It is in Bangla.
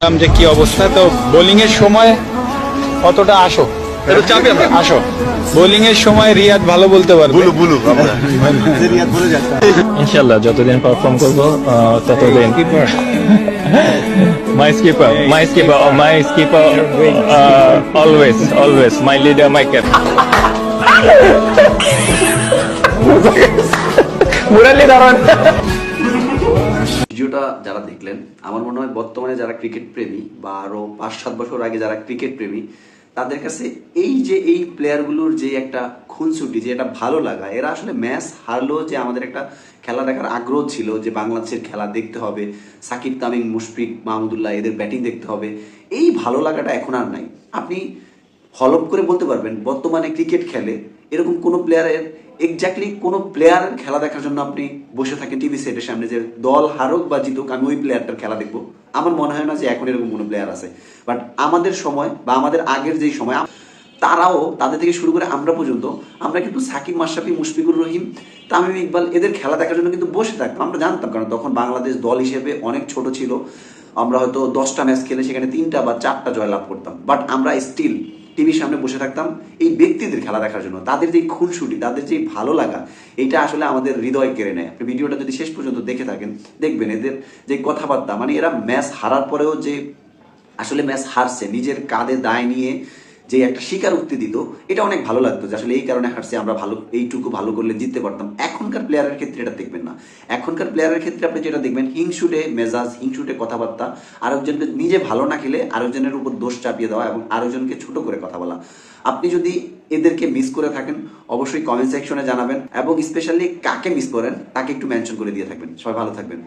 যে কি অবস্থা। তো বোলিং এর সময় কতটা আসো আসো বোলিং এর সময় রিয়াদ ভালো বলতে পারবে। বুলু বুলু আমরা রিয়াদ বলে যাচ্ছি ইনশাল্লাহ যতদিন পারফর্ম করবো ততদিন my skipper always my leader my cap ভিডিওটা যারা দেখলেন, আমার মনে হয় বর্তমানে যারা ক্রিকেট প্রেমী বা আরো 5-7 বছর আগে যারা ক্রিকেট প্রেমী, তাদের কাছে এই প্লেয়ারগুলোর যে একটা খুনসুটি, যে একটা ভালো লাগা, এরা আসলে ম্যাচ হারলেও যে আমাদের একটা খেলা দেখার আগ্রহ ছিল, যে বাংলাদেশের খেলা দেখতে হবে, সাকিব, তামিম, মুশফিক, মাহমুদুল্লাহ এদের ব্যাটিং দেখতে হবে, এই ভালো লাগাটা এখন আর নাই। আপনি হলপ করে বলতে পারবেন বর্তমানে ক্রিকেট খেলে এরকম কোনো প্লেয়ারের, এক্স্যাক্টলি কোনো প্লেয়ারের খেলা দেখার জন্য আপনি বসে থাকেন টিভি সেটের সামনে, যে দল হারুক বা জিতুক আমি ওই প্লেয়ারটার খেলা দেখবো? আমার মনে হয় না যে এখন এরকম কোনো প্লেয়ার আছে। বাট আমাদের সময় বা আমাদের আগের যেই সময়, তারাও, তাদের থেকে শুরু করে আমরা পর্যন্ত, আমরা কিন্তু সাকিব, মাশরাফি, মুশফিকুর রহিম, তামিম ইকবাল এদের খেলা দেখার জন্য কিন্তু বসে থাকতাম। আমরা জানতাম, কারণ তখন বাংলাদেশ দল হিসেবে অনেক ছোট ছিল। আমরা হয়তো 10টা ম্যাচ খেলে সেখানে 3টা বা 4টা জয়লাভ করতাম, বাট আমরা স্টিল টিভির সামনে বসে থাকতাম এই ব্যক্তিদের খেলা দেখার জন্য। তাদের যে খুনসুটি, তাদের যে ভালো লাগা, এটা আসলে আমাদের হৃদয় কেড়ে নেয়। আপনি ভিডিওটা যদি শেষ পর্যন্ত দেখে থাকেন, দেখবেন এদের যে কথাবার্তা, মানে এরা ম্যাচ হারার পরেও যে আসলে ম্যাচ হারছে নিজের কাঁধে দায় নিয়ে যে একটা স্বীকারোক্তি দিত, এটা অনেক ভালো লাগতো যে আসলে এই কারণে হারছে, আমরা ভালো, এইটুকু ভালো করলে জিততে পারতাম। এখনকার প্লেয়ারের ক্ষেত্রে এটা দেখবেন না। এখনকার প্লেয়ারের ক্ষেত্রে আপনি যেটা দেখবেন, হিংসুটে মেজাজ, হিংসুটে কথাবার্তা, আরেকজনকে নিজে ভালো না খেলে আরেকজনের উপর দোষ চাপিয়ে দেওয়া এবং আরেকজনকে ছোট করে কথা বলা। আপনি যদি এদেরকে মিস করে থাকেন অবশ্যই কমেন্ট সেকশনে জানাবেন, এবং স্পেশালি কাকে মিস করেন তাকে একটু মেনশন করে দিয়ে থাকবেন। সবাই ভালো থাকবেন।